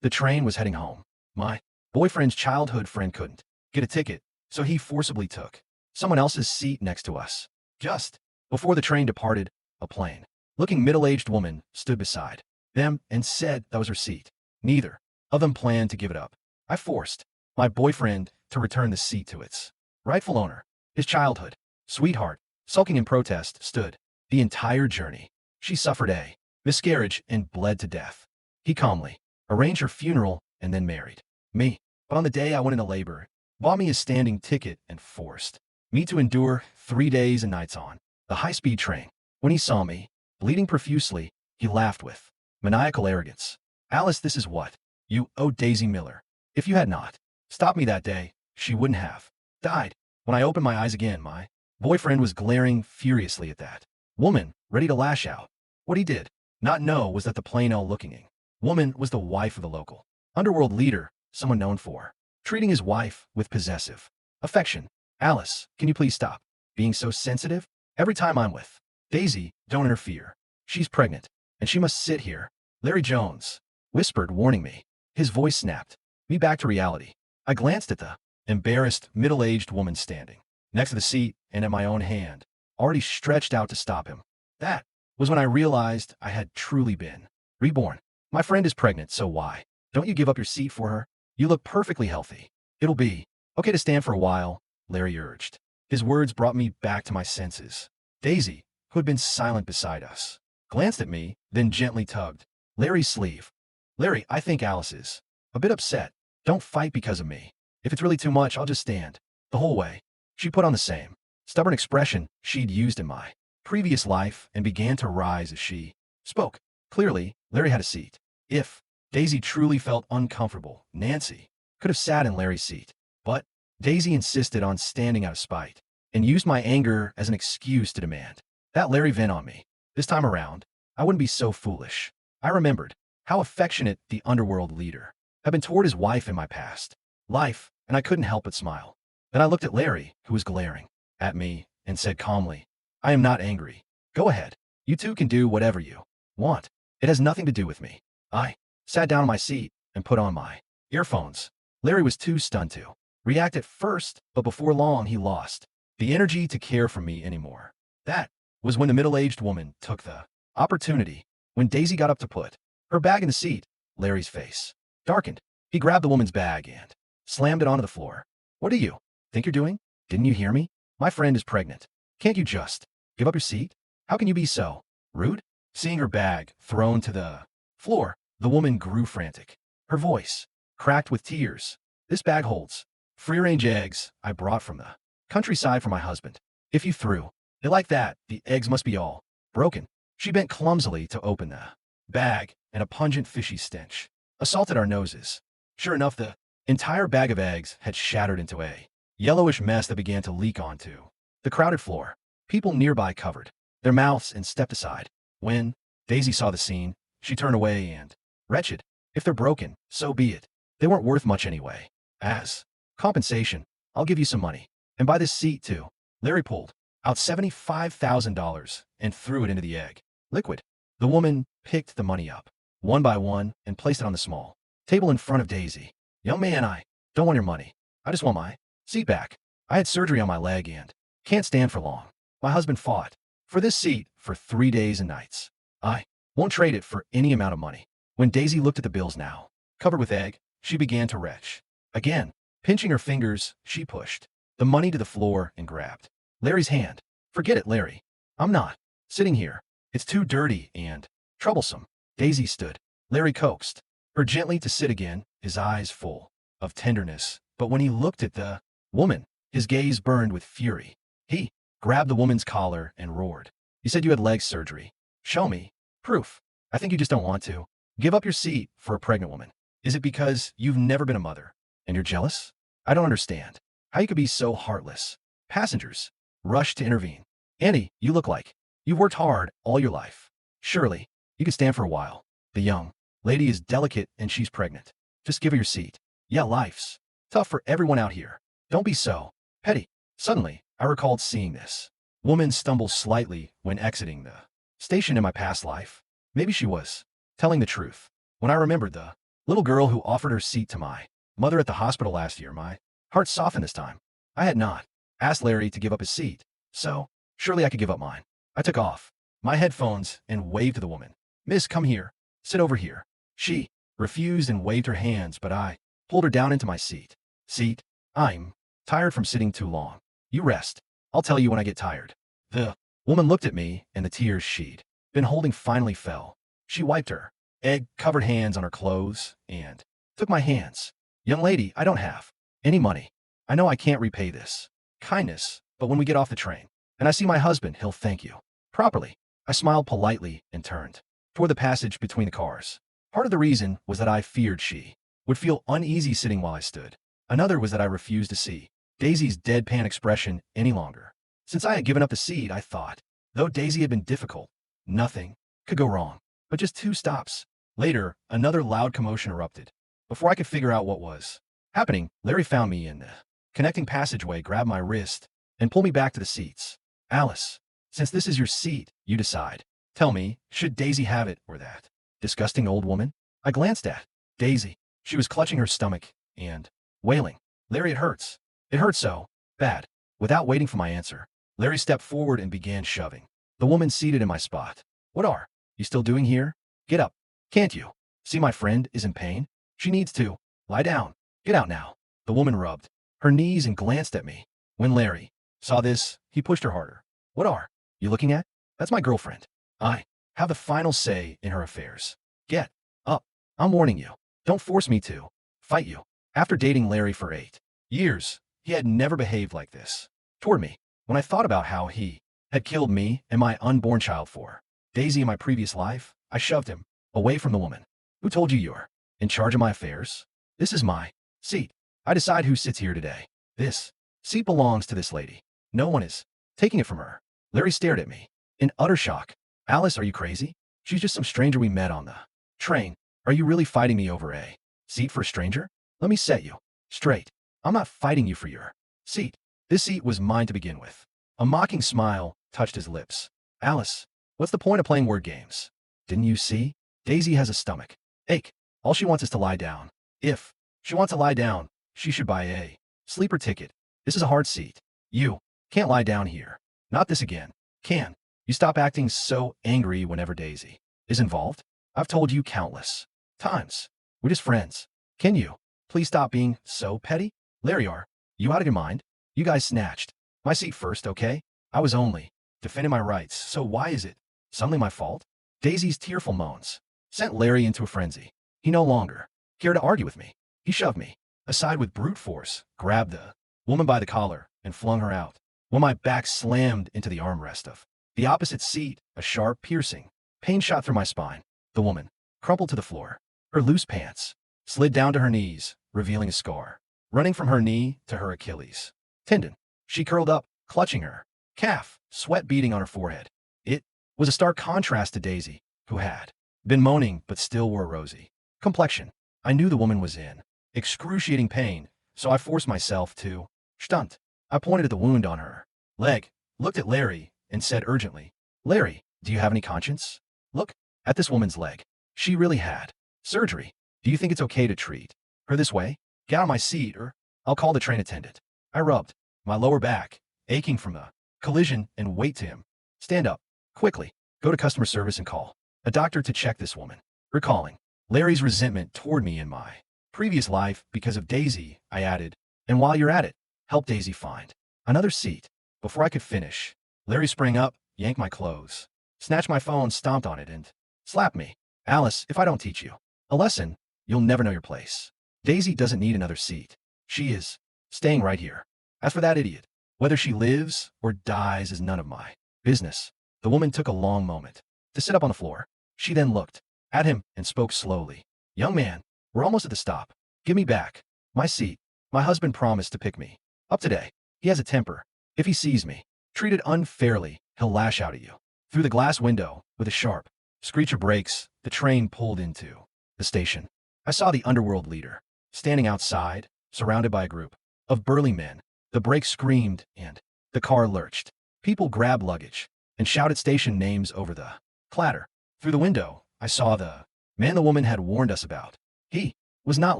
The train was heading home. My boyfriend's childhood friend couldn't get a ticket, so he forcibly took someone else's seat next to us. Just before the train departed, a plain-looking middle-aged woman stood beside them and said that was her seat. Neither of them planned to give it up. I forced my boyfriend to return the seat to its rightful owner. His childhood sweetheart, sulking in protest, stood the entire journey. She suffered a miscarriage and bled to death. He calmly arranged her funeral and then married me. But on the day I went into labor, bought me a standing ticket and forced me to endure 3 days and nights on the high-speed train. When he saw me bleeding profusely, he laughed with maniacal arrogance. Alice, this is what you owe Daisy Miller. If you had not stopped me that day, she wouldn't have died. When I opened my eyes again, my boyfriend was glaring furiously at that woman, ready to lash out. What he did not know was that the plain old-looking woman was the wife of the local underworld leader, someone known for treating his wife with possessive affection. Alice, can you please stop being so sensitive? Every time I'm with Daisy, don't interfere. She's pregnant, and she must sit here. Larry Jones whispered, warning me. His voice snapped me back to reality. I glanced at the embarrassed, middle-aged woman standing next to the seat and at my own hand, already stretched out to stop him. That was when I realized I had truly been reborn. My friend is pregnant, so why don't you give up your seat for her? You look perfectly healthy. It'll be okay to stand for a while, Larry urged. His words brought me back to my senses. Daisy, who had been silent beside us, glanced at me, then gently tugged Larry's sleeve. Larry, I think Alice is a bit upset. Don't fight because of me. If it's really too much, I'll just stand the whole way. She put on the same stubborn expression she'd used in my previous life and began to rise as she spoke. Clearly, Larry had a seat. If Daisy truly felt uncomfortable, Nancy could have sat in Larry's seat. But Daisy insisted on standing out of spite and used my anger as an excuse to demand that Larry vent on me. This time around, I wouldn't be so foolish. I remembered how affectionate the underworld leader had been toward his wife in my past life, and I couldn't help but smile. Then I looked at Larry, who was glaring at me, and said calmly, I am not angry. Go ahead. You two can do whatever you want. It has nothing to do with me. I sat down on my seat and put on my earphones. Larry was too stunned to react at first, but before long he lost the energy to care for me anymore. That was when the middle-aged woman took the opportunity. When Daisy got up to put her bag in the seat, Larry's face darkened. He grabbed the woman's bag and slammed it onto the floor. What do you think you're doing? Didn't you hear me? My friend is pregnant. Can't you just give up your seat? How can you be so rude? Seeing her bag thrown to the floor, the woman grew frantic. Her voice cracked with tears. This bag holds free-range eggs I brought from the countryside for my husband. If you threw it like that, the eggs must be all broken. She bent clumsily to open the bag, and a pungent fishy stench assaulted our noses. Sure enough, the entire bag of eggs had shattered into a yellowish mess that began to leak onto the crowded floor. People nearby covered their mouths and stepped aside. When Daisy saw the scene, she turned away and, wretched, if they're broken, so be it. They weren't worth much anyway. As compensation, I'll give you some money. And buy this seat too. Larry pulled out $75,000 and threw it into the egg liquid. The woman picked the money up, one by one, and placed it on the small table in front of Daisy. Young man, I don't want your money. I just want my seat back. I had surgery on my leg and can't stand for long. My husband fought for this seat for 3 days and nights. I won't trade it for any amount of money. When Daisy looked at the bills now, covered with egg, she began to retch. Again, pinching her fingers, she pushed the money to the floor and grabbed Larry's hand. Forget it, Larry. I'm not sitting here. It's too dirty and troublesome. Daisy stood. Larry coaxed her gently to sit again, his eyes full of tenderness. But when he looked at the woman, his gaze burned with fury. He grabbed the woman's collar and roared. You said you had leg surgery. Show me proof. I think you just don't want to give up your seat for a pregnant woman. Is it because you've never been a mother and you're jealous? I don't understand how you could be so heartless. Passengers rushed to intervene. Annie, you look like you've worked hard all your life. Surely you could stand for a while. The young lady is delicate and she's pregnant. Just give her your seat. Yeah, life's tough for everyone out here. Don't be so petty. Suddenly, I recalled seeing this woman stumble slightly when exiting the station in my past life. Maybe she was telling the truth. When I remembered the little girl who offered her seat to my mother at the hospital last year. My heart softened this time. I had not asked Larry to give up his seat, so surely I could give up mine. I took off my headphones and waved to the woman. Miss, come here. Sit over here. She refused and waved her hands, but I pulled her down into my seat. Seat, I'm tired from sitting too long. You rest. I'll tell you when I get tired. The woman looked at me, and the tears she'd been holding finally fell. She wiped her egg-covered hands on her clothes and took my hands. Young lady, I don't have any money. I know I can't repay this kindness, but when we get off the train and I see my husband, he'll thank you properly. I smiled politely and turned toward the passage between the cars. Part of the reason was that I feared she would feel uneasy sitting while I stood. Another was that I refused to see Daisy's deadpan expression any longer. Since I had given up the seat, I thought, though Daisy had been difficult, nothing could go wrong. But just 2 stops later, another loud commotion erupted. Before I could figure out what was happening, Larry found me in the connecting passageway, grabbed my wrist, and pulled me back to the seats. Alice, since this is your seat, you decide. Tell me, should Daisy have it or that disgusting old woman? I glanced at Daisy. She was clutching her stomach and wailing. Larry, it hurts. It hurts so bad. Without waiting for my answer, Larry stepped forward and began shoving the woman seated in my spot. What are you still doing here? Get up. Can't you see my friend is in pain? She needs to lie down. Get out now. The woman rubbed her knees and glanced at me. When Larry saw this, he pushed her harder. What are you looking at? That's my girlfriend. I have the final say in her affairs. Get up. I'm warning you. Don't force me to fight you. After dating Larry for 8 years, he had never behaved like this toward me. When I thought about how he had killed me and my unborn child for Daisy in my previous life, I shoved him away from the woman. Who told you you're in charge of my affairs? This is my seat. I decide who sits here today. This seat belongs to this lady. No one is taking it from her. Larry stared at me in utter shock. Alice, are you crazy? She's just some stranger we met on the train. Are you really fighting me over a seat for a stranger? Let me set you straight. I'm not fighting you for your seat. This seat was mine to begin with. A mocking smile touched his lips. Alice, what's the point of playing word games? Didn't you see? Daisy has a stomach ache. All she wants is to lie down. If she wants to lie down, she should buy a sleeper ticket. This is a hard seat. You can't lie down here. Not this again. Can you stop acting so angry whenever Daisy is involved? I've told you countless times. We're just friends. Can you please stop being so petty? Larry, are you out of your mind? You guys snatched my seat first, okay? I was only defending my rights, so why is it suddenly my fault? Daisy's tearful moans sent Larry into a frenzy. He no longer cared to argue with me. He shoved me aside with brute force, grabbed the woman by the collar, and flung her out. When my back slammed into the armrest of the opposite seat, a sharp, piercing pain shot through my spine. The woman crumpled to the floor. Her loose pants slid down to her knees, revealing a scar running from her knee to her Achilles tendon. She curled up, clutching her calf, sweat beading on her forehead. It was a stark contrast to Daisy, who had been moaning but still wore a rosy complexion. I knew the woman was in excruciating pain, so I forced myself to stunt. I pointed at the wound on her leg, looked at Larry, and said urgently, Larry, do you have any conscience? Look at this woman's leg. She really had surgery. Do you think it's okay to treat her this way? Get out of my seat or I'll call the train attendant. I rubbed my lower back, aching from the collision, and wait to him. Stand up. Quickly. Go to customer service and call a doctor to check this woman. Recalling Larry's resentment toward me in my previous life because of Daisy, I added, and while you're at it, help Daisy find another seat. Before I could finish, Larry sprang up, yanked my clothes, snatched my phone, stomped on it, and slapped me. Alice, if I don't teach you a lesson, you'll never know your place. Daisy doesn't need another seat. She is staying right here. As for that idiot, whether she lives or dies is none of my business. The woman took a long moment to sit up on the floor. She then looked at him and spoke slowly. Young man, we're almost at the stop. Give me back my seat. My husband promised to pick me up today. He has a temper. If he sees me treated unfairly, he'll lash out at you. Through the glass window, with a sharp screech of brakes, the train pulled into the station. I saw the underworld leader standing outside, surrounded by a group of burly men. The brakes screamed and the car lurched. People grabbed luggage and shouted station names over the clatter. Through the window, I saw the man the woman had warned us about. He was not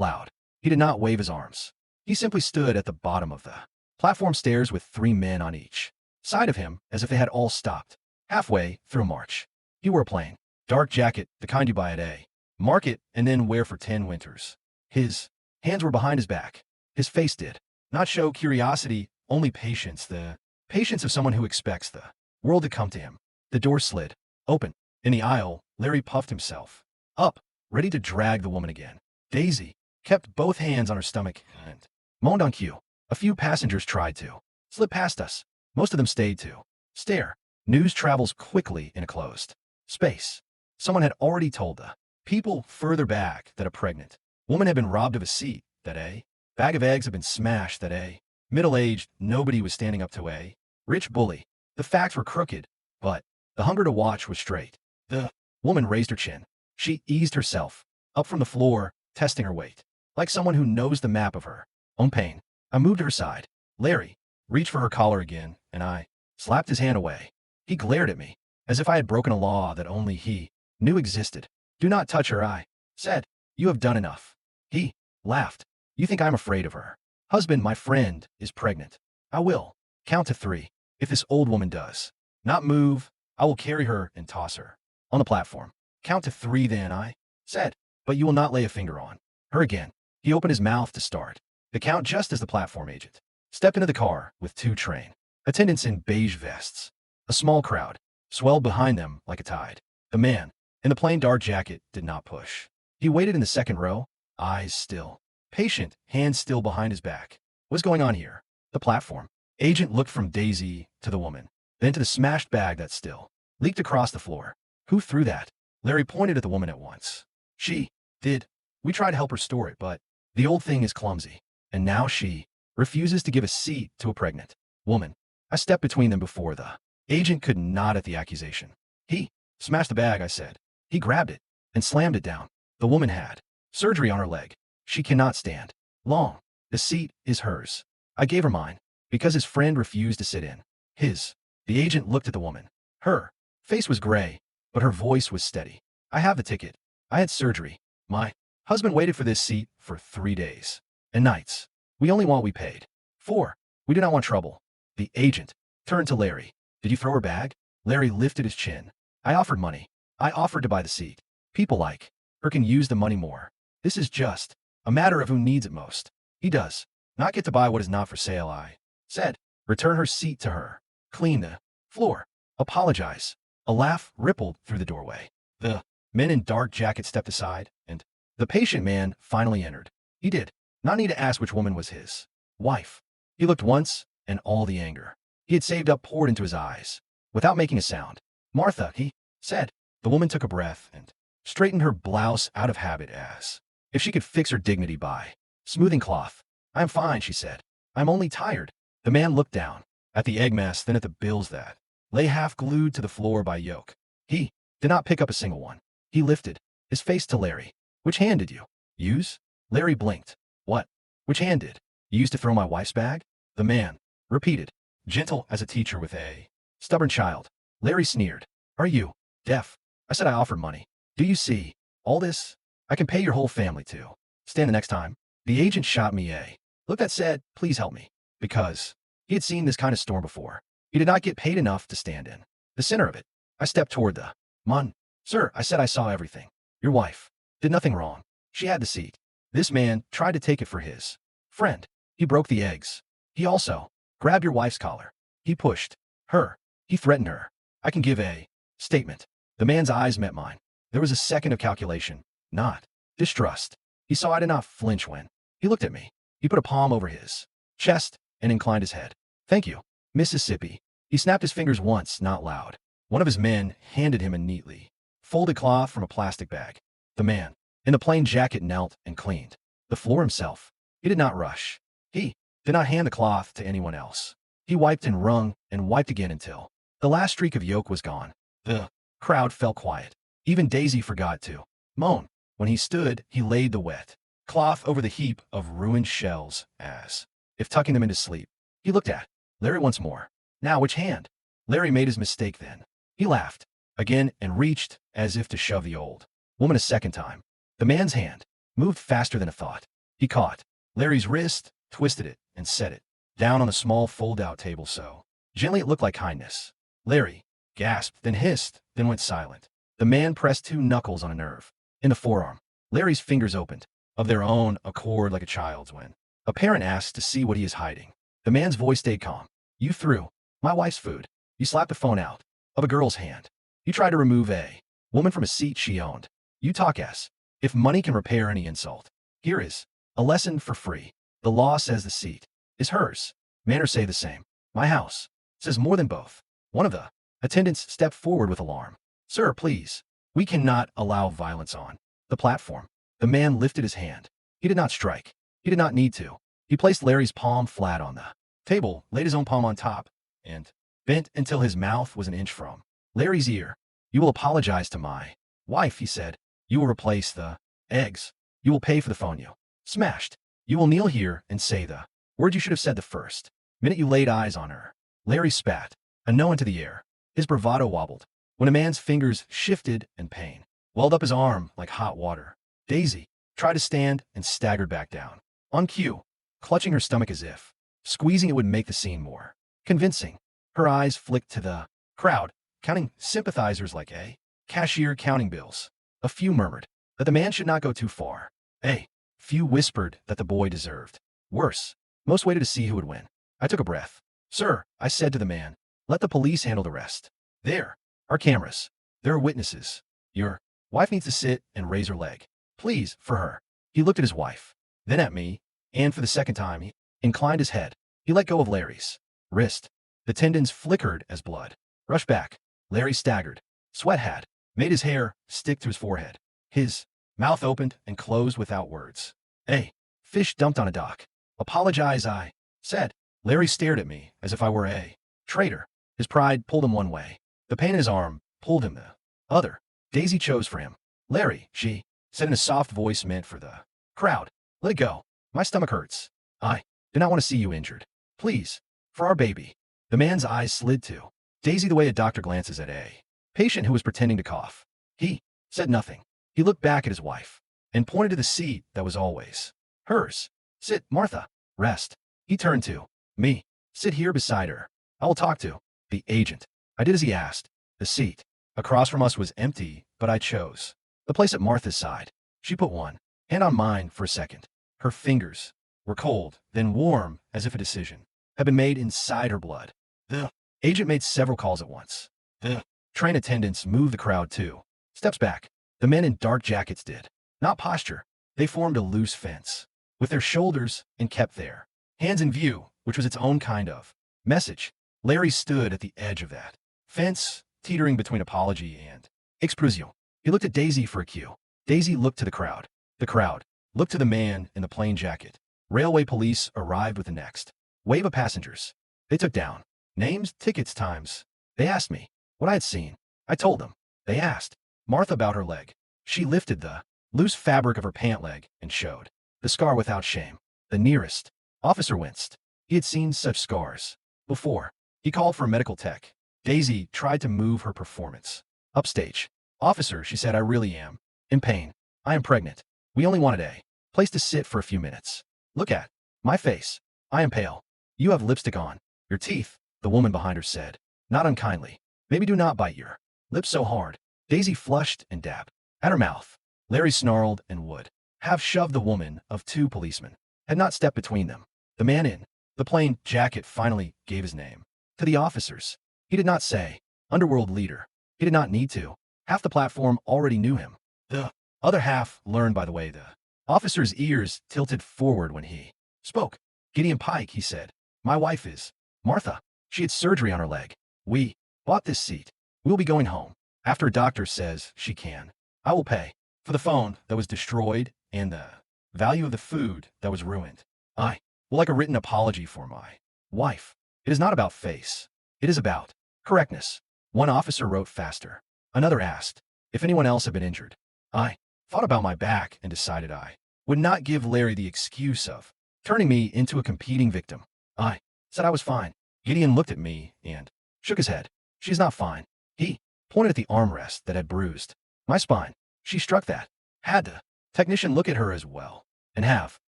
loud. He did not wave his arms. He simply stood at the bottom of the platform stairs with 3 men on each side of him, as if they had all stopped halfway through a march. He wore a plain, dark jacket, the kind you buy at a market and then wear for 10 winters. His hands were behind his back. His face did not show curiosity, only patience, the patience of someone who expects the world to come to him. The door slid open. In the aisle, Larry puffed himself up, ready to drag the woman again. Daisy kept both hands on her stomach and moaned on cue. A few passengers tried to slip past us. Most of them stayed to stare. News travels quickly in a closed space. Someone had already told the people further back that a pregnant woman had been robbed of a seat, that a bag of eggs had been smashed, that a middle-aged nobody was standing up to a rich bully. The facts were crooked, but the hunger to watch was straight. The woman raised her chin. She eased herself up from the floor, testing her weight, like someone who knows the map of her own pain. I moved to her side. Larry reached for her collar again, and I slapped his hand away. He glared at me, as if I had broken a law that only he knew existed. Do not touch her, I said. You have done enough. He laughed. You think I'm afraid of her? Husband, my friend, is pregnant. I will count to 3. If this old woman does not move, I will carry her and toss her on the platform. Count to 3 then, I said, but you will not lay a finger on her again. He opened his mouth to start the count just as the platform agent stepped into the car with 2 train attendants in beige vests. A small crowd swelled behind them like a tide. The man in the plain dark jacket did not push. He waited in the second row, eyes still patient, hands still behind his back. What's going on here? The platform agent looked from Daisy to the woman, then to the smashed bag that still leaked across the floor. Who threw that? Larry pointed at the woman at once. She did. We tried to help her store it, but the old thing is clumsy, and now she refuses to give a seat to a pregnant woman. I stepped between them before the agent could nod at the accusation. He smashed the bag, I said. He grabbed it and slammed it down. The woman had surgery on her leg. She cannot stand long. The seat is hers. I gave her mine because his friend refused to sit in his. The agent looked at the woman. Her face was gray, but her voice was steady. I have the ticket. I had surgery. My husband waited for this seat for 3 days and nights. We only want what we paid for. We do not want trouble. The agent turned to Larry. Did you throw her bag? Larry lifted his chin. I offered money. I offered to buy the seat. People like her can use the money more. This is just a matter of who needs it most. He does not get to buy what is not for sale, I said. Return her seat to her. Clean the floor. Apologize. A laugh rippled through the doorway. The men in dark jackets stepped aside, and the patient man finally entered. He did not need to ask which woman was his wife. He looked once, and all the anger he had saved up poured into his eyes. Without making a sound, Martha, he said. The woman took a breath and straightened her blouse out of habit, as if she could fix her dignity by smoothing cloth. I am fine, she said. I'm only tired. The man looked down at the egg mess, then at the bills that lay half glued to the floor by yoke. He did not pick up a single one. He lifted his face to Larry. Which hand did you use? Larry blinked. What? Which hand did you use to throw my wife's bag? The man repeated, gentle as a teacher with a stubborn child. Larry sneered. Are you deaf? I said I offered money. Do you see all this? I can pay your whole family to stand the next time. The agent shot me a look that said, please help me, because he had seen this kind of storm before. He did not get paid enough to stand in the center of it. I stepped toward the man. Sir, I said I saw everything. Your wife did nothing wrong. She had the seat. This man tried to take it for his friend. He broke the eggs. He also grabbed your wife's collar. He pushed her. He threatened her. I can give a statement. The man's eyes met mine. There was a second of calculation, not distrust. He saw I did not flinch when he looked at me. He put a palm over his chest and inclined his head. Thank you, Mississippi. He snapped his fingers once, not loud. One of his men handed him a neatly folded cloth from a plastic bag. The man in the plain jacket knelt and cleaned the floor himself. He did not rush. He did not hand the cloth to anyone else. He wiped and wrung and wiped again until the last streak of yolk was gone. The crowd fell quiet. Even Daisy forgot to moan. When he stood, he laid the wet cloth over the heap of ruined shells, as if tucking them into sleep. He looked at Larry once more. Now which hand? Larry made his mistake then. He laughed again and reached as if to shove the old woman a second time. The man's hand moved faster than a thought. He caught Larry's wrist, twisted it, and set it down on the small fold-out table so gently it looked like kindness. Larry gasped, then hissed, then went silent. The man pressed 2 knuckles on a nerve in the forearm. Larry's fingers opened of their own accord like a child's when a parent asks to see what he is hiding. The man's voice stayed calm. You threw my wife's food. You slapped the phone out of a girl's hand. You tried to remove a woman from a seat she owned. You talk as if money can repair any insult. Here is a lesson for free. The law says the seat is hers. Manners say the same. My house says more than both. One of the attendants stepped forward with alarm. Sir, please. We cannot allow violence on the platform. The man lifted his hand. He did not strike. He did not need to. He placed Larry's palm flat on the table, laid his own palm on top, and bent until his mouth was an inch from Larry's ear. You will apologize to my wife, he said. You will replace the eggs. You will pay for the phone you smashed. You will kneel here and say the word you should have said the first minute you laid eyes on her. Larry spat a no into the air. His bravado wobbled when a man's fingers shifted and pain welled up his arm like hot water. Daisy tried to stand and staggered back down. On cue, clutching her stomach as if squeezing it would make the scene more convincing. Her eyes flicked to the crowd, counting sympathizers like a cashier counting bills. A few murmured that the man should not go too far. A few whispered that the boy deserved worse. Most waited to see who would win. I took a breath. Sir, I said to the man, let the police handle the rest. There are cameras. There are witnesses. Your wife needs to sit and raise her leg. Please, for her. He looked at his wife, then at me, and for the second time he inclined his head. He let go of Larry's wrist. The tendons flickered as blood rushed back. Larry staggered. Sweat had made his hair stick to his forehead. His mouth opened and closed without words. A fish dumped on a dock. Apologize, I said. Larry stared at me as if I were a traitor. His pride pulled him one way. The pain in his arm pulled him the other. Daisy chose for him. Larry, she said in a soft voice meant for the crowd. Let it go. My stomach hurts. I do not want to see you injured. Please, for our baby. The man's eyes slid to Daisy the way a doctor glances at a patient who was pretending to cough. He said nothing. He looked back at his wife and pointed to the seat that was always hers. Sit, Martha. Rest. He turned to me. Sit here beside her. I will talk to the agent. I did as he asked. The seat across from us was empty, but I chose the place at Martha's side. She put one hand on mine for a second. Her fingers were cold, then warm, as if a decision had been made inside her blood. The agent made several calls at once. The train attendants moved the crowd too. Steps back. The men in dark jackets did not posture. They formed a loose fence with their shoulders and kept their hands in view, which was its own kind of message. Larry stood at the edge of that fence, teetering between apology and exprusio. He looked at Daisy for a cue. Daisy looked to the crowd. The crowd looked to the man in the plain jacket. Railway police arrived with the next wave of passengers. They took down names, tickets, times. They asked me what I had seen. I told them. They asked Martha about her leg. She lifted the loose fabric of her pant leg and showed the scar without shame. The nearest officer winced. He had seen such scars before. He called for a medical tech. Daisy tried to move her performance upstage. Officer, she said, I really am in pain. I am pregnant. We only wanted a place to sit for a few minutes. Look at my face. I am pale. You have lipstick on. Your teeth, the woman behind her said, not unkindly. Maybe do not bite your lips so hard. Daisy flushed and dabbed at her mouth. Larry snarled and would have shoved the woman of 2 policemen, had not stepped between them. The man in the plain jacket finally gave his name to the officers. He did not say, underworld leader. He did not need to. Half the platform already knew him. The other half learned by the way the officer's ears tilted forward when he spoke. Gideon Pike, he said. My wife is Martha. She had surgery on her leg. We bought this seat. We will be going home. After a doctor says she can, I will pay for the phone that was destroyed and the value of the food that was ruined. I will like a written apology for my wife. It is not about face. It is about correctness. One officer wrote faster. Another asked if anyone else had been injured. I thought about my back and decided I would not give Larry the excuse of turning me into a competing victim. I said I was fine. Gideon looked at me and shook his head. She's not fine. He pointed at the armrest that had bruised my spine. She struck that. Had to Technician look at her as well. And have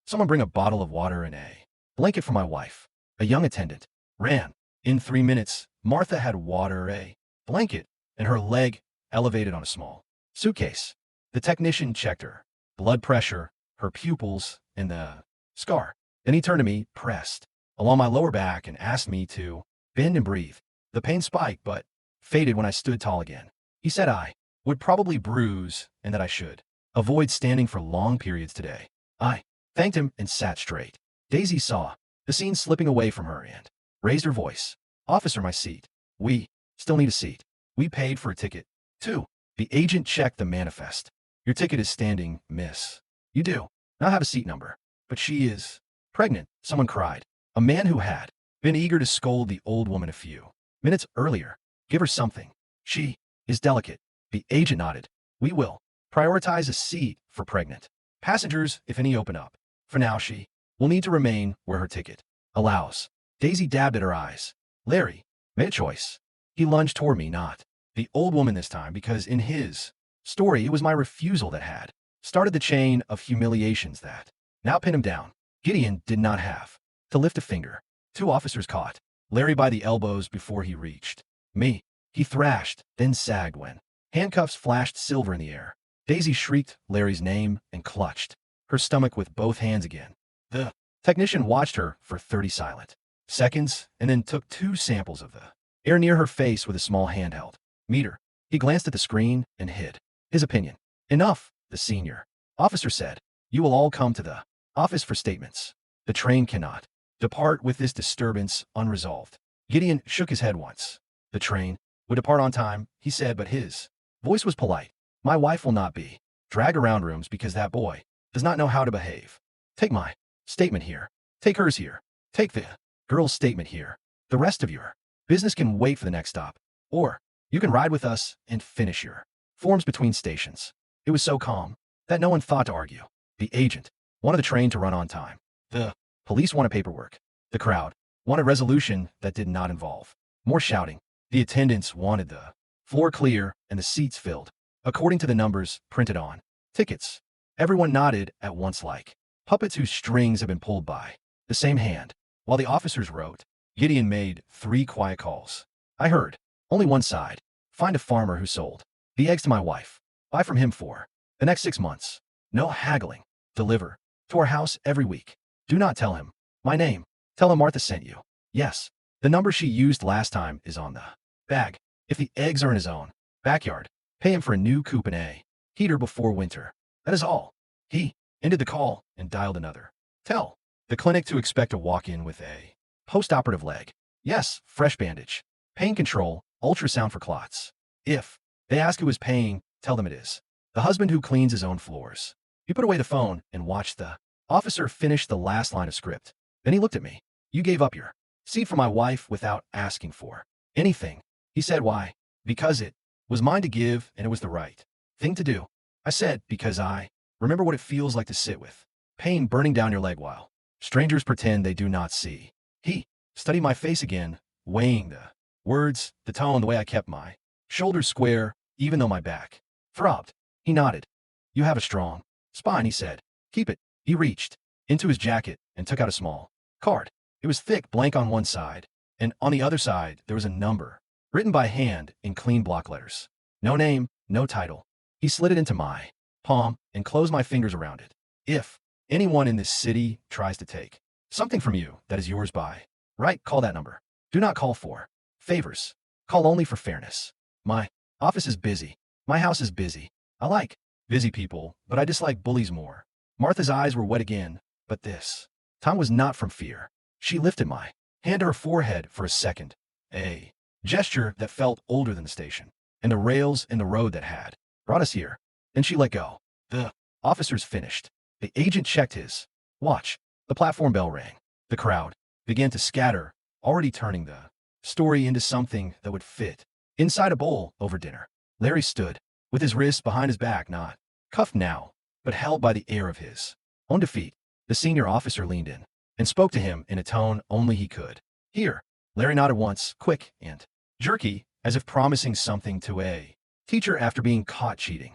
someone bring a bottle of water and a blanket for my wife. A young attendant ran. In 3 minutes, Martha had water, a blanket, and her leg elevated on a small suitcase. The technician checked her blood pressure, her pupils, and the scar. Then he turned to me, pressed along my lower back, and asked me to bend and breathe. The pain spiked, but faded when I stood tall again. He said I would probably bruise and that I should avoid standing for long periods today. I thanked him and sat straight. Daisy saw the scene slipping away from her and raised her voice. Officer, my seat. We still need a seat. We paid for a ticket, too. The agent checked the manifest. Your ticket is standing, miss. You do not have a seat number. But she is pregnant, someone cried. A man who had been eager to scold the old woman a few minutes earlier. Give her something. She is delicate. The agent nodded. We will prioritize a seat for pregnant passengers if any open up. For now, she will need to remain where her ticket allows. Daisy dabbed at her eyes. Larry made a choice. He lunged toward me, not the old woman this time, because in his story, it was my refusal that had started the chain of humiliations that now pinned him down. Gideon did not have to lift a finger. 2 officers caught Larry by the elbows before he reached me. He thrashed, then sagged when handcuffs flashed silver in the air. Daisy shrieked Larry's name and clutched her stomach with both hands again. The technician watched her for 30 silent seconds and then took 2 samples of the air near her face with a small handheld meter. He glanced at the screen and hid his opinion. Enough, the senior officer said. You will all come to the office for statements. The train cannot depart with this disturbance unresolved. Gideon shook his head once. The train would depart on time, he said, but his voice was polite. My wife will not be dragged around rooms because that boy does not know how to behave. Take my statement here. Take hers here. Take the girl's statement here. The rest of your business can wait for the next stop. Or you can ride with us and finish your forms between stations. It was so calm that no one thought to argue. The agent wanted the train to run on time. The police wanted paperwork. The crowd wanted resolution that did not involve more shouting. The attendants wanted the floor clear and the seats filled according to the numbers printed on tickets. Everyone nodded at once like puppets whose strings had been pulled by the same hand. While the officers wrote, Gideon made 3 quiet calls. I heard only one side. Find a farmer who sold the eggs to my wife. Buy from him for the next 6 months. No haggling. Deliver to our house every week. Do not tell him my name. Tell him Martha sent you. Yes, the number she used last time is on the bag. If the eggs are in his own backyard, pay him for a new coop and a heater before winter. That is all. He ended the call and dialed another. Tell the clinic to expect to walk in with a post-operative leg. Yes, fresh bandage. Pain control, ultrasound for clots. If they ask who is paying, tell them it is the husband who cleans his own floors. He put away the phone and watched the officer finish the last line of script. Then he looked at me. You gave up your seat for my wife without asking for anything. He said, why? Because it was mine to give and it was the right thing to do. I said, because I remember what it feels like to sit with pain burning down your leg while strangers pretend they do not see. He studied my face again, weighing the words, the tone, the way I kept my shoulders square, even though my back throbbed. He nodded. You have a strong spine, he said. Keep it. He reached into his jacket and took out a small card. It was thick, blank on one side, and on the other side there was a number, written by hand in clean block letters. No name, no title. He slid it into my palm and closed my fingers around it. If anyone in this city tries to take something from you that is yours by right, call that number. Do not call for favors. Call only for fairness. My office is busy. My house is busy. I like busy people, but I dislike bullies more. Martha's eyes were wet again, but this time was not from fear. She lifted my hand to her forehead for a second, a gesture that felt older than the station and the rails in the road that had brought us here. Then she let go. The officers finished. The agent checked his watch. The platform bell rang. The crowd began to scatter, already turning the story into something that would fit inside a bowl over dinner. Larry stood with his wrists behind his back, not cuffed now, but held by the air of his own defeat. The senior officer leaned in and spoke to him in a tone only he could hear. Larry nodded once, quick and jerky, as if promising something to a teacher after being caught cheating.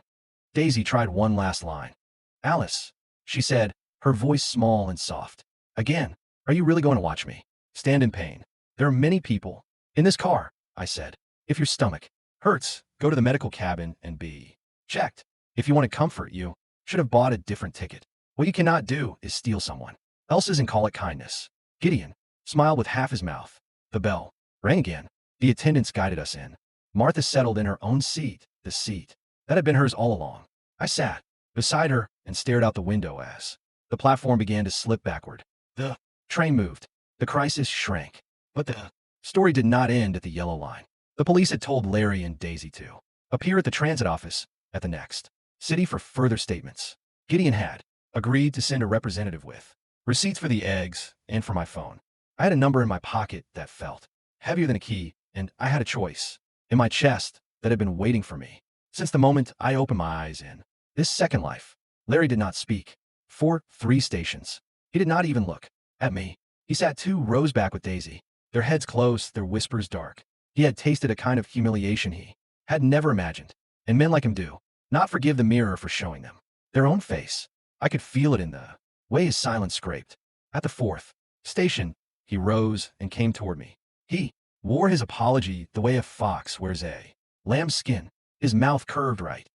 Daisy tried one last line. Alice, she said, her voice small and soft. Again, are you really going to watch me stand in pain? There are many people in this car, I said. If your stomach hurts, go to the medical cabin and be checked. If you want comfort, you should have bought a different ticket. What you cannot do is steal someone else's and call it kindness. Gideon smiled with half his mouth. The bell rang again. The attendants guided us in. Martha settled in her own seat, the seat that had been hers all along. I sat beside her and stared out the window as the platform began to slip backward. The train moved. The crisis shrank. But the story did not end at the yellow line. The police had told Larry and Daisy to appear at the transit office at the next city for further statements. Gideon had agreed to send a representative with receipts for the eggs and for my phone. I had a number in my pocket that felt heavier than a key, and I had a choice in my chest that had been waiting for me since the moment I opened my eyes in this second life. Larry did not speak. For 3 stations. He did not even look at me. He sat 2 rows back with Daisy, their heads close, their whispers dark. He had tasted a kind of humiliation he had never imagined, and men like him do not forgive the mirror for showing them their own face. I could feel it in the way his silence scraped. At the 4th station, he rose and came toward me. He wore his apology the way a fox wears a lamb's skin, his mouth curved right.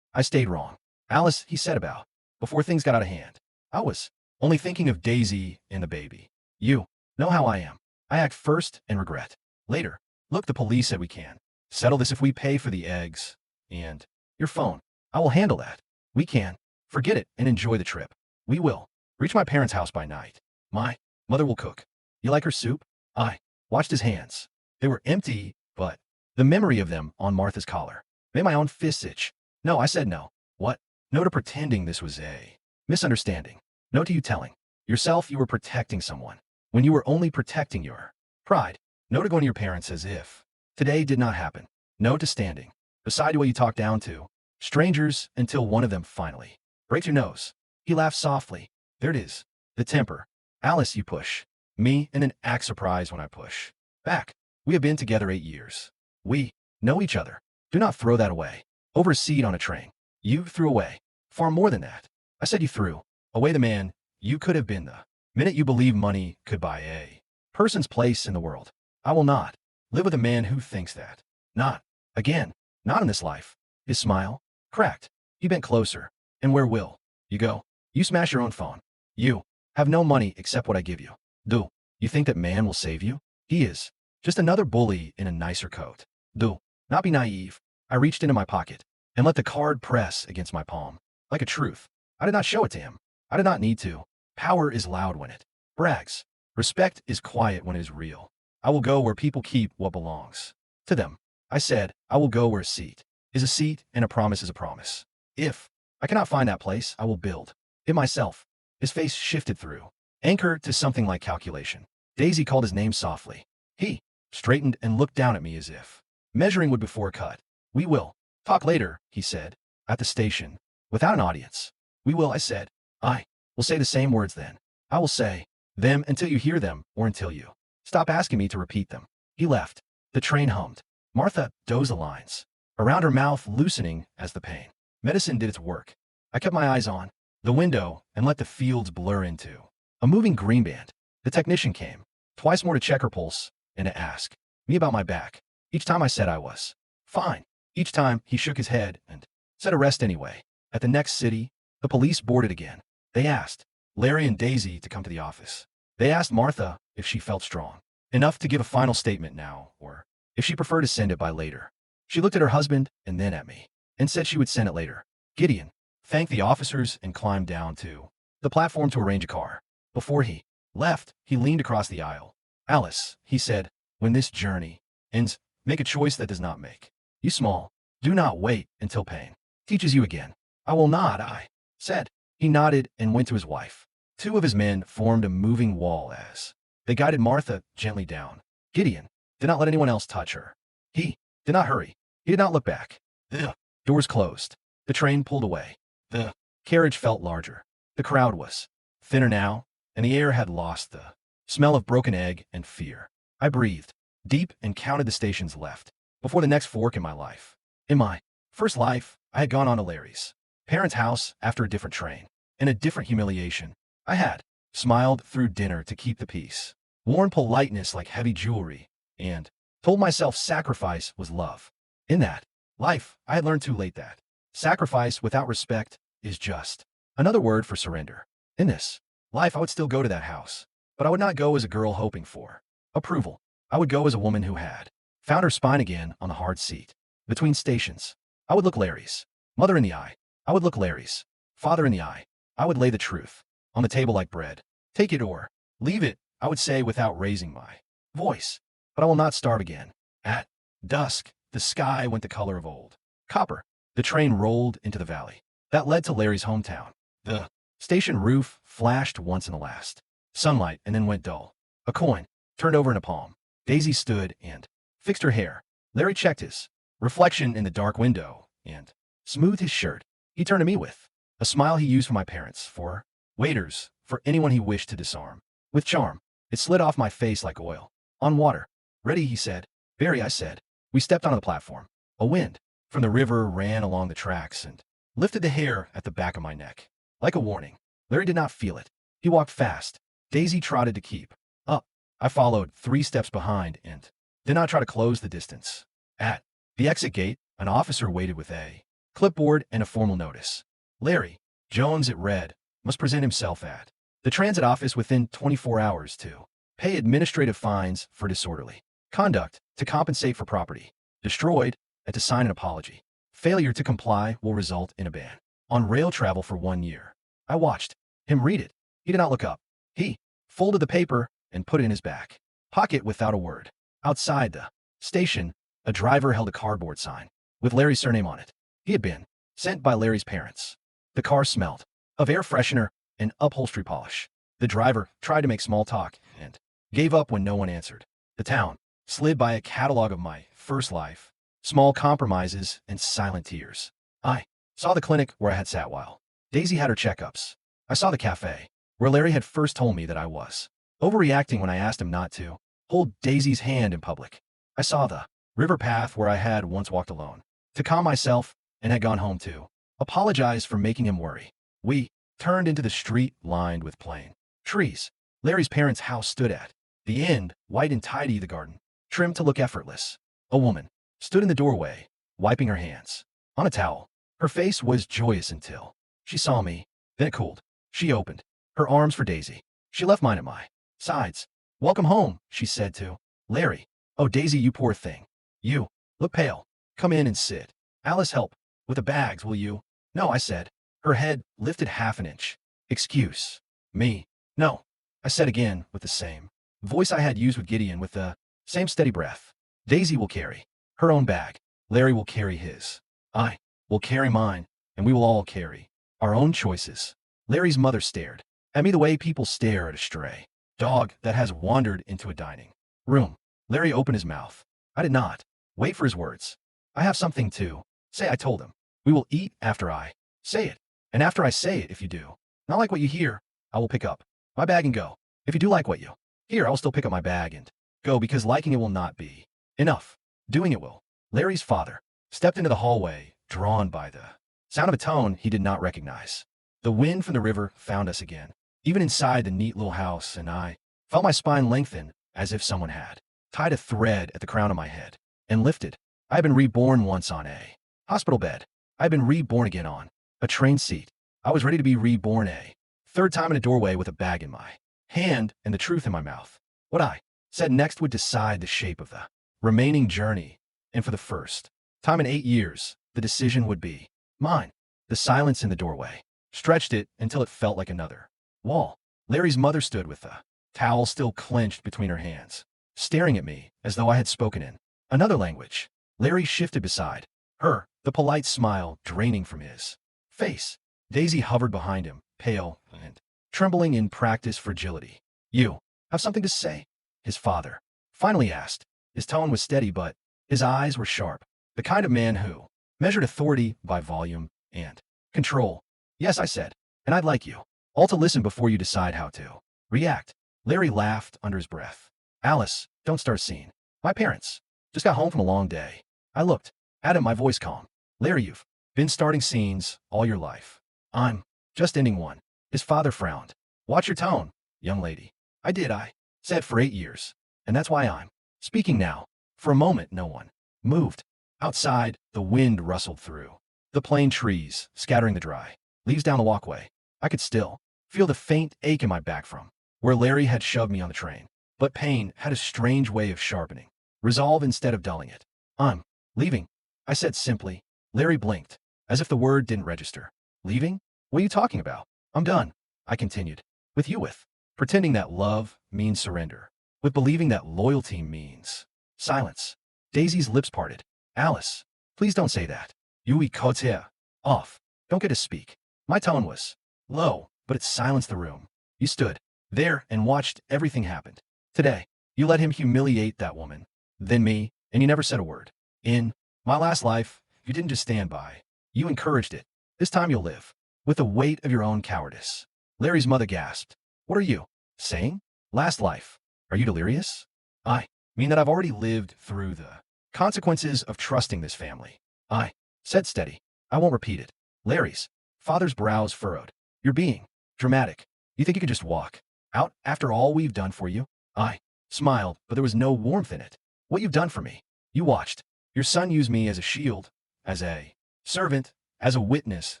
I stayed wrong. Alice, he said about before things got out of hand. I was only thinking of Daisy and the baby. You know how I am. I act first and regret later. Look, the police said we can settle this if we pay for the eggs and your phone. I will handle that. We can forget it and enjoy the trip. We will reach my parents' house by night. My mother will cook. You like her soup? I watched his hands. They were empty, but the memory of them on Martha's collar made my own fists itch. No, I said no. What? No to pretending this was a misunderstanding. No to you telling yourself you were protecting someone when you were only protecting your pride. No to going to your parents as if today did not happen. No to standing beside what you talked down to strangers until one of them finally breaks your nose. He laughed softly. There it is. The temper. Alice, you push me and then act surprised when I push back. We have been together 8 years. We know each other. Do not throw that away over a seat on a train. You threw away far more than that. I said you threw away the man you could have been the minute you believe money could buy a person's place in the world. I will not live with a man who thinks that. Not again. Not in this life. His smile cracked. He bent closer. And where will you go? You smash your own phone. You have no money except what I give you. Do you think that man will save you? He is just another bully in a nicer coat. Do not be naive. I reached into my pocket and let the card press against my palm like a truth. I did not show it to him. I did not need to. Power is loud when it brags. Respect is quiet when it is real. I will go where people keep what belongs to them. I said, I will go where a seat is a seat and a promise is a promise. If I cannot find that place, I will build it myself. His face shifted through anchor to something like calculation. Daisy called his name softly. He straightened and looked down at me as if measuring wood before a cut. We will talk later, he said, at the station, without an audience. We will, I said. I will say the same words then. I will say them until you hear them or until you stop asking me to repeat them. He left. The train hummed. Martha dozed the lines around her mouth, loosening as the pain medicine did its work. I kept my eyes on the window and let the fields blur into a moving green band. The technician came twice more to check her pulse and to ask me about my back. Each time I said I was fine. Each time he shook his head and said arrest anyway. At the next city, the police boarded again. They asked Larry and Daisy to come to the office. They asked Martha if she felt strong enough to give a final statement now, or if she preferred to send it by later. She looked at her husband and then at me and said she would send it later. Gideon thanked the officers and climbed down to the platform to arrange a car. Before he left, he leaned across the aisle. Alice, he said, when this journey ends, make a choice that does not make you small. Do not wait until pain teaches you again. I will not, I said. He nodded and went to his wife. 2 of his men formed a moving wall as they guided Martha gently down. Gideon did not let anyone else touch her. He did not hurry. He did not look back. The doors closed. The train pulled away. The carriage felt larger. The crowd was thinner now, and the air had lost the smell of broken egg and fear. I breathed deep and counted the stations left before the next fork in my life. In my first life, I had gone on to Larry's Parents' house after a different train. In a different humiliation. I had smiled through dinner to keep the peace, worn politeness like heavy jewelry, and told myself sacrifice was love. In that life, I had learned too late that sacrifice without respect is just another word for surrender. In this life, I would still go to that house, but I would not go as a girl hoping for approval. I would go as a woman who had found her spine again on the hard seat. Between stations, I would look Larry's mother in the eye. I would look Larry's father in the eye. I would lay the truth on the table like bread. Take it or leave it, I would say without raising my voice. But I will not starve again. At dusk, the sky went the color of old copper. The train rolled into the valley that led to Larry's hometown. The station roof flashed once in the last sunlight and then went dull. A coin turned over in a palm. Daisy stood and fixed her hair. Larry checked his reflection in the dark window and smoothed his shirt. He turned to me with a smile he used for my parents, for waiters, for anyone he wished to disarm. With charm, it slid off my face like oil on water. Ready, he said. Very, I said. We stepped onto the platform. A wind from the river ran along the tracks and lifted the hair at the back of my neck. Like a warning, Larry did not feel it. He walked fast. Daisy trotted to keep up. I followed 3 steps behind and did not try to close the distance. At the exit gate, an officer waited with a clipboard and a formal notice. Larry Jones, it read, must present himself at the transit office within 24 hours to pay administrative fines for disorderly conduct, to compensate for property destroyed, and to sign an apology. Failure to comply will result in a ban on rail travel for 1 year. I watched him read it. He did not look up. He folded the paper and put it in his back pocket without a word. Outside the station, a driver held a cardboard sign with Larry's surname on it. He had been sent by Larry's parents. The car smelled of air freshener and upholstery polish. The driver tried to make small talk and gave up when no one answered. The town slid by a catalog of my first life, small compromises and silent tears. I saw the clinic where I had sat while Daisy had her checkups. I saw the cafe where Larry had first told me that I was overreacting when I asked him not to hold Daisy's hand in public. I saw the river path where I had once walked alone to calm myself and had gone home to apologize for making him worry. We turned into the street lined with plane trees. Larry's parents' house stood at the end, white and tidy, the garden trimmed to look effortless. A woman stood in the doorway, wiping her hands on a towel. Her face was joyous until she saw me. Then it cooled. She opened her arms for Daisy. She left mine at my sides. Welcome home, she said to Larry. Oh, Daisy, you poor thing. You look pale. Come in and sit. Alice, help with the bags, will you? No, I said. Her head lifted half an inch. Excuse me. No, I said again with the same voice I had used with Gideon, with the same steady breath. Daisy will carry her own bag. Larry will carry his. I will carry mine, and we will all carry our own choices. Larry's mother stared at me the way people stare at a stray dog that has wandered into a dining room. Larry opened his mouth. I did not wait for his words. I have something to say, I told him. We will eat after I say it. And after I say it, if you do not like what you hear, I will pick up my bag and go. If you do like what you hear, I will still pick up my bag and go, because liking it will not be enough. Doing it will. Larry's father stepped into the hallway, drawn by the sound of a tone he did not recognize. The wind from the river found us again, even inside the neat little house, and I felt my spine lengthen as if someone had tied a thread at the crown of my head and lifted. I had been reborn once on a hospital bed. I had been reborn again on a train seat. I was ready to be reborn a third time in a doorway with a bag in my hand and the truth in my mouth. What I said next would decide the shape of the remaining journey, and for the first time in 8 years, the decision would be mine. The silence in the doorway stretched it until it felt like another wall. Larry's mother stood with the towel still clenched between her hands, staring at me as though I had spoken in another language. Larry shifted beside her, the polite smile draining from his face. Daisy hovered behind him, pale and trembling in practiced fragility. You have something to say? His father finally asked. His tone was steady, but his eyes were sharp, the kind of man who measured authority by volume and control. Yes, I said, and I'd like you all to listen before you decide how to react. Larry laughed under his breath. Alice, don't start a scene. My parents just got home from a long day. I looked at him, my voice calm. Larry, you've Been starting scenes all your life. I'm just ending one. His father frowned. Watch your tone, young lady. I said for 8 years. And that's why I'm speaking now. For a moment, no one moved. Outside, the wind rustled through the plane trees, scattering the dry leaves down the walkway. I could still feel the faint ache in my back from where Larry had shoved me on the train. But pain had a strange way of sharpening resolve instead of dulling it. I'm leaving, I said simply. Larry blinked, as if the word didn't register. Leaving? What are you talking about? I'm done, I continued. With you, with pretending that love means surrender, with believing that loyalty means silence. Daisy's lips parted. Alice, please don't say that. Yui kotea. Off. Don't get to speak. My tone was low, but it silenced the room. You stood there and watched everything happen. Today, you let him humiliate that woman, then me, and you never said a word. In my last life, you didn't just stand by. You encouraged it. This time you'll live with the weight of your own cowardice. Larry's mother gasped. What are you saying? Last life. Are you delirious? I mean that I've already lived through the consequences of trusting this family. I said steady. I won't repeat it. Larry's father's brows furrowed. You're being dramatic. You think you could just walk out after all we've done for you? I smiled, but there was no warmth in it. What you've done for me. You watched your son use me as a shield, as a servant, as a witness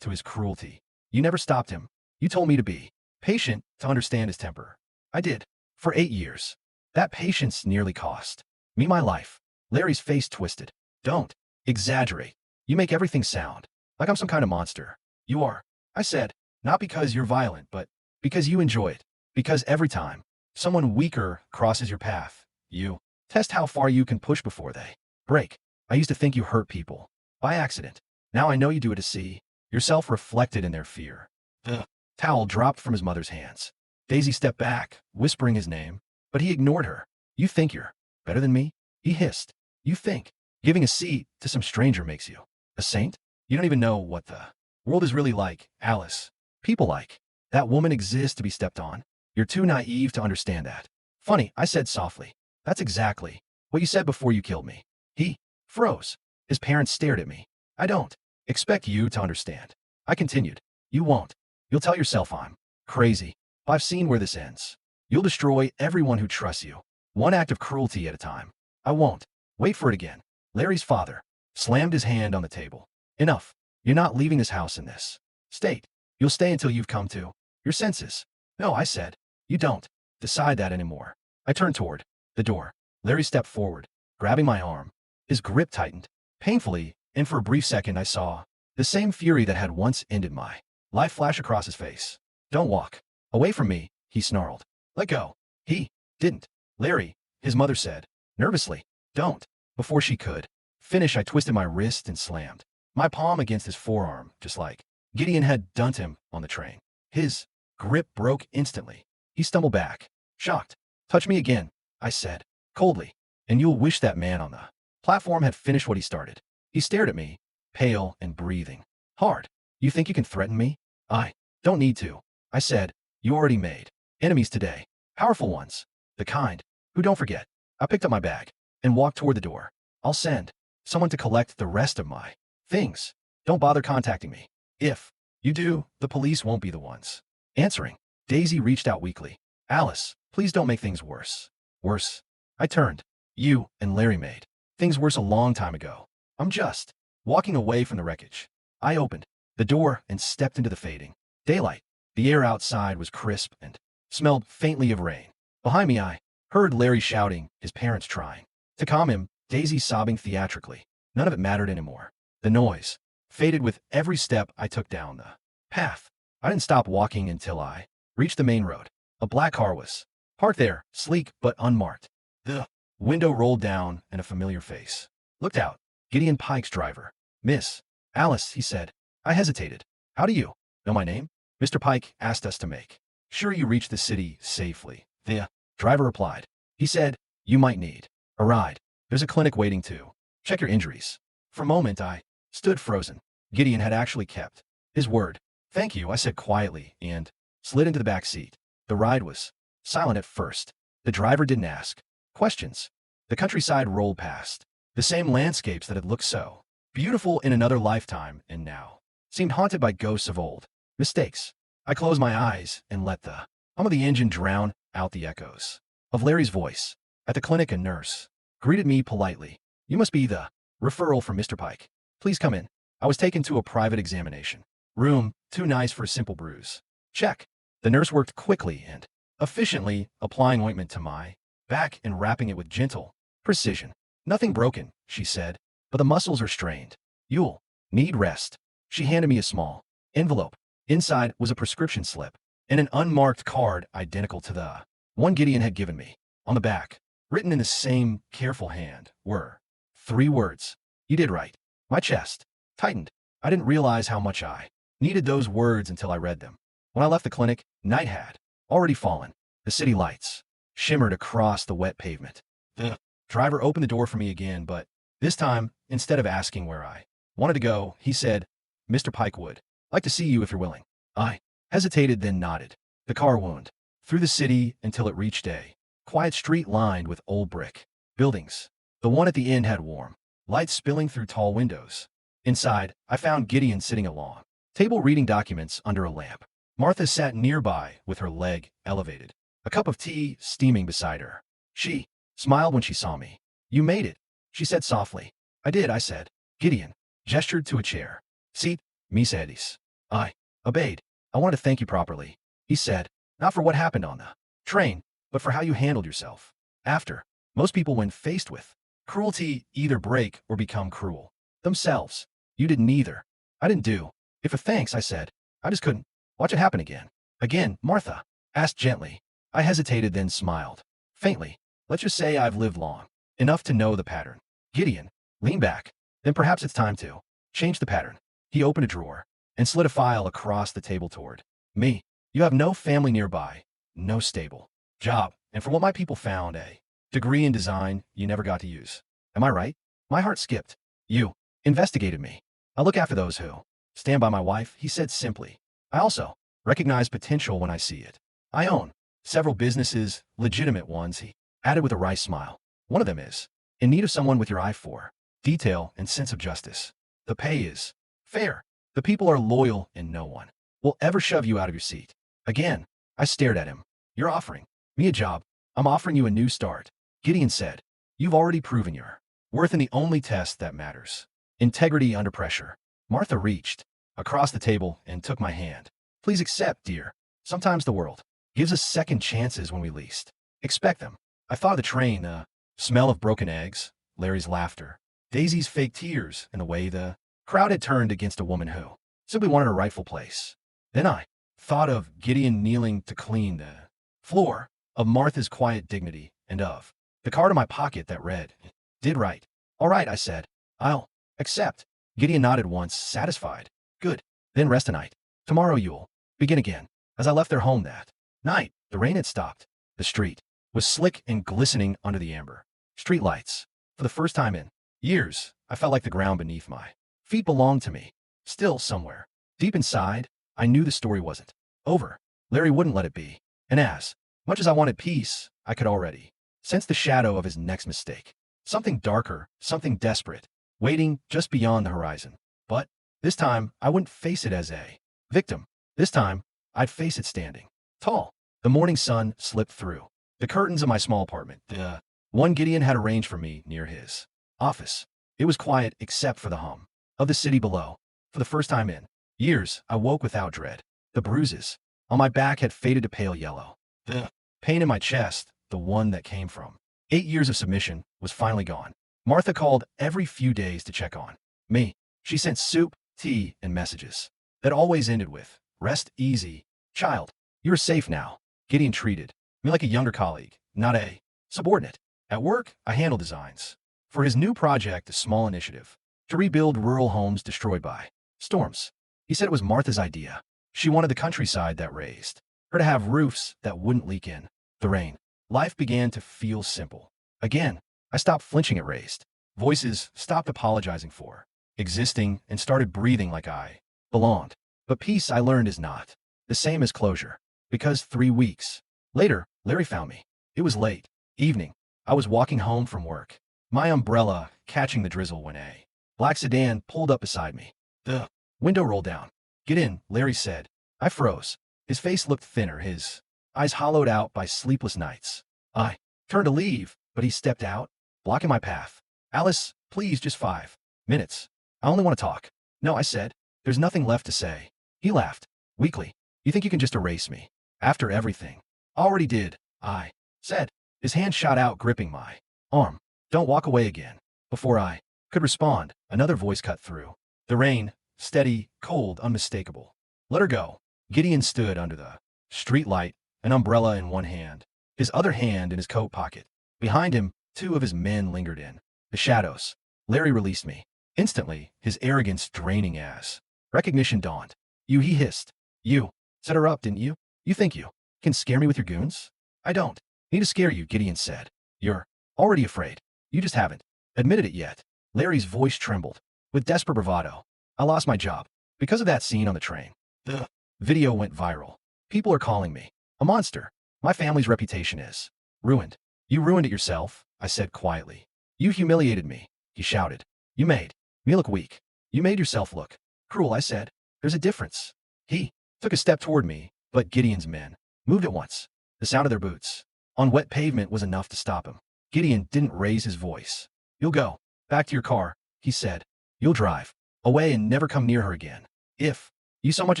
to his cruelty. You never stopped him. You told me to be patient, to understand his temper. I did. For 8 years. That patience nearly cost me my life. Larry's face twisted. Don't exaggerate. You make everything sound like I'm some kind of monster. You are, I said, not because you're violent, but because you enjoy it. Because every time someone weaker crosses your path, you test how far you can push before they break. I used to think you hurt people by accident. Now I know you do it to see yourself reflected in their fear. The towel dropped from his mother's hands. Daisy stepped back, whispering his name, but he ignored her. You think you're better than me? He hissed. You think giving a seat to some stranger makes you a saint? You don't even know what the world is really like, Alice. People like that woman exists to be stepped on. You're too naive to understand that. Funny, I said softly. That's exactly what you said before you killed me. He froze. His parents stared at me. I don't expect you to understand. I continued. You won't. You'll tell yourself I'm crazy. I've seen where this ends. You'll destroy everyone who trusts you. One act of cruelty at a time. I won't. Wait for it again. Larry's father slammed his hand on the table. Enough. You're not leaving this house in this state. You'll stay until you've come to your senses. No, I said. You don't decide that anymore. I turned toward the door. Larry stepped forward, grabbing my arm. His grip tightened, painfully, and for a brief second I saw the same fury that had once ended my life flash across his face. Don't walk away from me, he snarled. Let go. He didn't. Larry, his mother said, nervously. Don't. Before she could finish, I twisted my wrist and slammed my palm against his forearm, just like Gideon had done to him on the train. His grip broke instantly. He stumbled back, shocked. Touch me again, I said, coldly, and you'll wish that man on the platform had finished what he started. He stared at me, pale and breathing hard. You think you can threaten me? I don't need to, I said. You already made enemies today. Powerful ones. The kind who don't forget. I picked up my bag and walked toward the door. I'll send someone to collect the rest of my things. Don't bother contacting me. If you do, the police won't be the ones answering. Daisy reached out weakly. Alice, please don't make things worse. Worse? I turned. You and Larry made things worse a long time ago. I'm just walking away from the wreckage. I opened the door and stepped into the fading daylight. The air outside was crisp and smelled faintly of rain. Behind me, I heard Larry shouting, his parents trying to calm him, Daisy sobbing theatrically. None of it mattered anymore. The noise faded with every step I took down the path. I didn't stop walking until I reached the main road. A black car was parked there, sleek but unmarked. The window rolled down and a familiar face looked out. Gideon Pike's driver. Miss Alice, he said. I hesitated. How do you know my name? Mr. Pike asked us to make sure you reach the city safely. The driver replied. He said, you might need a ride. There's a clinic waiting to check your injuries. For a moment, I stood frozen. Gideon had actually kept his word. Thank you, I said quietly, and slid into the back seat. The ride was silent at first. The driver didn't ask questions. The countryside rolled past, the same landscapes that had looked so beautiful in another lifetime and now, seemed haunted by ghosts of old mistakes. I closed my eyes and let the hum of the engine drown out the echoes of Larry's voice. At the clinic, a nurse greeted me politely. "You must be the referral from Mr. Pike. Please come in." I was taken to a private examination room, too nice for a simple bruise. Check. The nurse worked quickly and efficiently, applying ointment to my back and wrapping it with gentle precision. "Nothing broken," she said, "but the muscles are strained. You'll need rest." She handed me a small envelope. Inside was a prescription slip and an unmarked card identical to the one Gideon had given me. On the back, written in the same careful hand, were 3 words. "You did right." My chest tightened. I didn't realize how much I needed those words until I read them. When I left the clinic, night had already fallen. The city lights shimmered across the wet pavement. The driver opened the door for me again, but this time, instead of asking where I wanted to go, he said, "Mr. Pike would like to see you if you're willing." I hesitated, then nodded. The car wound through the city until it reached a quiet street lined with old brick buildings. The one at the end had warm light spilling through tall windows. Inside, I found Gideon sitting at a long table reading documents under a lamp. Martha sat nearby with her leg elevated, a cup of tea steaming beside her. She smiled when she saw me. "You made it," she said softly. "I did," I said. Gideon gestured to a chair. "Seat, Miss Eddies." I obeyed. "I wanted to thank you properly," he said, "not for what happened on the train, but for how you handled yourself after. Most people, when faced with cruelty, either break or become cruel themselves. You did neither." "I didn't do it for thanks," I said. "I just couldn't watch it happen again." "Again?" Martha asked gently. I hesitated, then smiled faintly. "Let's just say I've lived long enough to know the pattern." Gideon leaned back. "Then perhaps it's time to change the pattern." He opened a drawer and slid a file across the table toward me. "You have no family nearby, no stable job, and for what my people found, a degree in design you never got to use. Am I right?" My heart skipped. "You investigated me. I look after those who stand by my wife," he said simply. "I also recognize potential when I see it. I own several businesses, legitimate ones," he added with a wry smile. "One of them is in need of someone with your eye for detail and sense of justice. The pay is fair. The people are loyal, and no one will ever shove you out of your seat." Again, I stared at him. "You're offering me a job. I'm offering you a new start," Gideon said. "You've already proven your worth in the only test that matters: integrity under pressure." Martha reached across the table and took my hand. "Please accept, dear. Sometimes the world gives us second chances when we least expect them." I thought of the train, the smell of broken eggs, Larry's laughter, Daisy's fake tears, and the way the crowd had turned against a woman who simply wanted a rightful place. Then I thought of Gideon kneeling to clean the floor, of Martha's quiet dignity, and of the card in my pocket that read, "Did right." "All right," I said. "I'll accept." Gideon nodded once, satisfied. "Good. Then rest tonight. Tomorrow you'll begin again." As I left their home that night, the rain had stopped. The street was slick and glistening under the amber street lights. For the first time in years, I felt like the ground beneath my feet belonged to me. Still, somewhere deep inside, I knew the story wasn't over. Larry wouldn't let it be. And as much as I wanted peace, I could already sense the shadow of his next mistake. Something darker, something desperate, waiting just beyond the horizon. But this time, I wouldn't face it as a victim. This time, I'd face it standing tall. The morning sun slipped through the curtains of my small apartment, the one Gideon had arranged for me near his office. It was quiet except for the hum of the city below. For the first time in years, I woke without dread. The bruises on my back had faded to pale yellow. The pain in my chest, the one that came from 8 years of submission, was finally gone. Martha called every few days to check on me. She sent soup, tea, and messages that always ended with, "Rest easy, child. You're safe now." Gideon treated me like a younger colleague, not a subordinate. At work, I handled designs for his new project, a small initiative to rebuild rural homes destroyed by storms. He said it was Martha's idea. She wanted the countryside that raised her to have roofs that wouldn't leak in the rain. Life began to feel simple. Again, I stopped flinching at raised voices, stopped apologizing for existing, and started breathing like I belonged. But peace, I learned, is not the same as closure. Because 3 weeks later, Larry found me. It was late evening. I was walking home from work, my umbrella catching the drizzle when a black sedan pulled up beside me. The window rolled down. "Get in," Larry said. I froze. His face looked thinner, his eyes hollowed out by sleepless nights. I turned to leave, but he stepped out, blocking my path. "Alice, please, just 5 minutes. I only want to talk." "No," I said. "There's nothing left to say." He laughed, weakly. "You think you can just erase me? After everything?" "Already did," I said. His hand shot out, gripping my arm. "Don't walk away again." Before I could respond, another voice cut through. The rain, steady, cold, unmistakable. "Let her go." Gideon stood under the street light, an umbrella in one hand, his other hand in his coat pocket. Behind him, 2 of his men lingered in the shadows. Larry released me. Instantly, his arrogance draining as recognition dawned. "You," he hissed. "You set her up, didn't you? You think you can scare me with your goons?" "I don't need to scare you," Gideon said. "You're already afraid. You just haven't admitted it yet." Larry's voice trembled with desperate bravado. "I lost my job because of that scene on the train. The video went viral. People are calling me a monster. My family's reputation is ruined." "You ruined it yourself," I said quietly. "You humiliated me," he shouted. "You made me look weak. You made yourself look cruel," I said. "There's a difference." He took a step toward me, but Gideon's men moved at once. The sound of their boots on wet pavement was enough to stop him. Gideon didn't raise his voice. "You'll go back to your car," he said. "You'll drive away and never come near her again. If you so much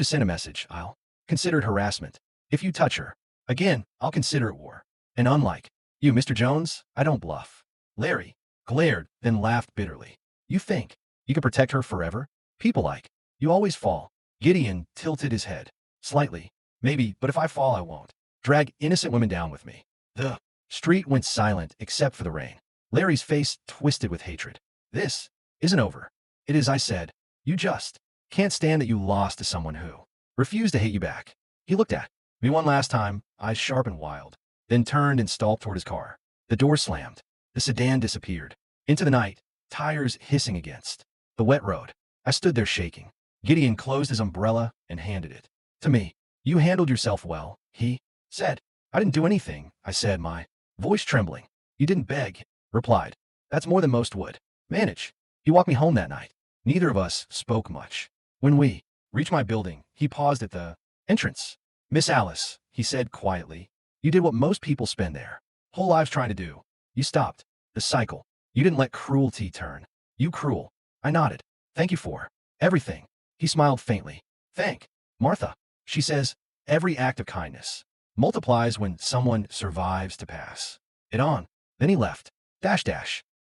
as send a message, I'll consider it harassment. If you touch her again, I'll consider it war. And unlike you, Mr. Jones, I don't bluff." Larry glared, then laughed bitterly. "You think you can protect her forever? People like you always fall." Gideon tilted his head slightly. "Maybe, but if I fall, I won't drag innocent women down with me." The street went silent except for the rain. Larry's face twisted with hatred. "This isn't over." "It is," I said. "You just can't stand that you lost to someone who refused to hate you back." He looked at me one last time, eyes sharp and wild, then turned and stalked toward his car. The door slammed. The sedan disappeared into the night, tires hissing against the wet road. I stood there shaking. Gideon closed his umbrella and handed it to me. "You handled yourself well," he said. "I didn't do anything," I said, my voice trembling. "You didn't beg," replied. "That's more than most would manage." He walked me home that night. Neither of us spoke much. When we reached my building, he paused at the entrance. "Miss Alice," he said quietly, "you did what most people spend their whole lives trying to do. You stopped the cycle. You didn't let cruelty turn you cruel." I nodded. "Thank you for everything." He smiled faintly. "Thank Martha." She says, "Every act of kindness multiplies when someone survives to pass it on." Then he left.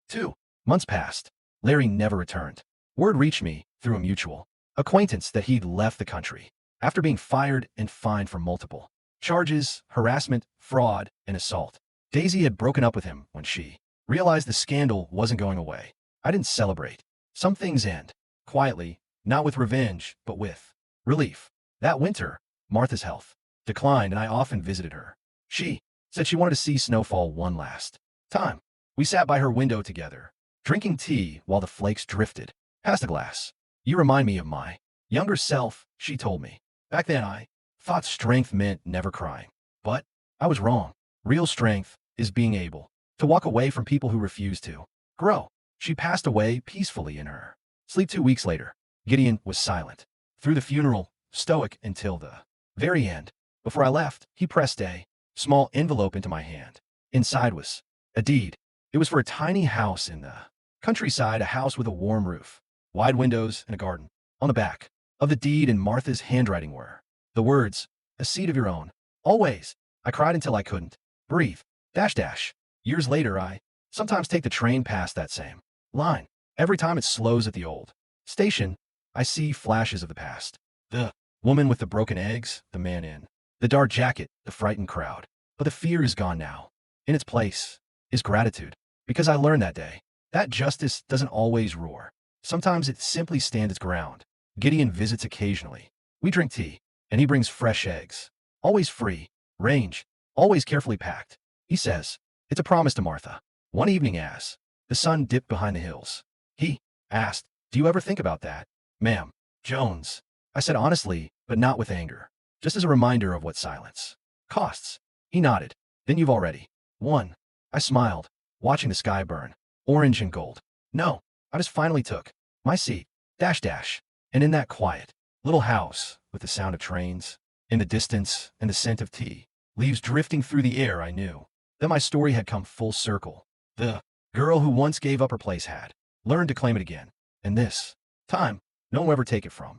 2 months passed. Larry never returned. Word reached me through a mutual acquaintance that he'd left the country after being fired and fined for multiple charges: harassment, fraud, and assault. Daisy had broken up with him when she realized the scandal wasn't going away. I didn't celebrate. Some things end quietly, not with revenge, but with relief. That winter, Martha's health declined, and I often visited her. She said she wanted to see snowfall one last time. We sat by her window together, drinking tea while the flakes drifted past the glass. "You remind me of my younger self," she told me. "Back then I thought strength meant never crying. But I was wrong. Real strength is being able to walk away from people who refuse to grow." She passed away peacefully in her sleep 2 weeks later. Gideon was silent through the funeral, stoic until the very end. Before I left, he pressed a small envelope into my hand. Inside was a deed. It was for a tiny house in the countryside, a house with a warm roof, wide windows, and a garden. On the back of the deed, in Martha's handwriting, were the words, "A seed of your own. Always." I cried until I couldn't breathe. Years later, I sometimes take the train past that same line. Every time it slows at the old station, I see flashes of the past. The woman with the broken eggs, the man in the dark jacket, the frightened crowd. But the fear is gone now. In its place is gratitude, because I learned that day that justice doesn't always roar. Sometimes it simply stands its ground. Gideon visits occasionally. We drink tea, and he brings fresh eggs. Always free range, always carefully packed. He says, "It's a promise to Martha." One evening, as the sun dipped behind the hills, he asked, "Do you ever think about that, ma'am Jones?" I said honestly, but not with anger, just as a reminder of what silence costs. He nodded. "Then you've already won." I smiled, watching the sky burn orange and gold. "No, I just finally took My seat, dash dash, and in that quiet little house with the sound of trains in the distance and the scent of tea, leaves drifting through the air, I knew that my story had come full circle. The girl who once gave up her place had learned to claim it again, and this time, no one will ever take it from.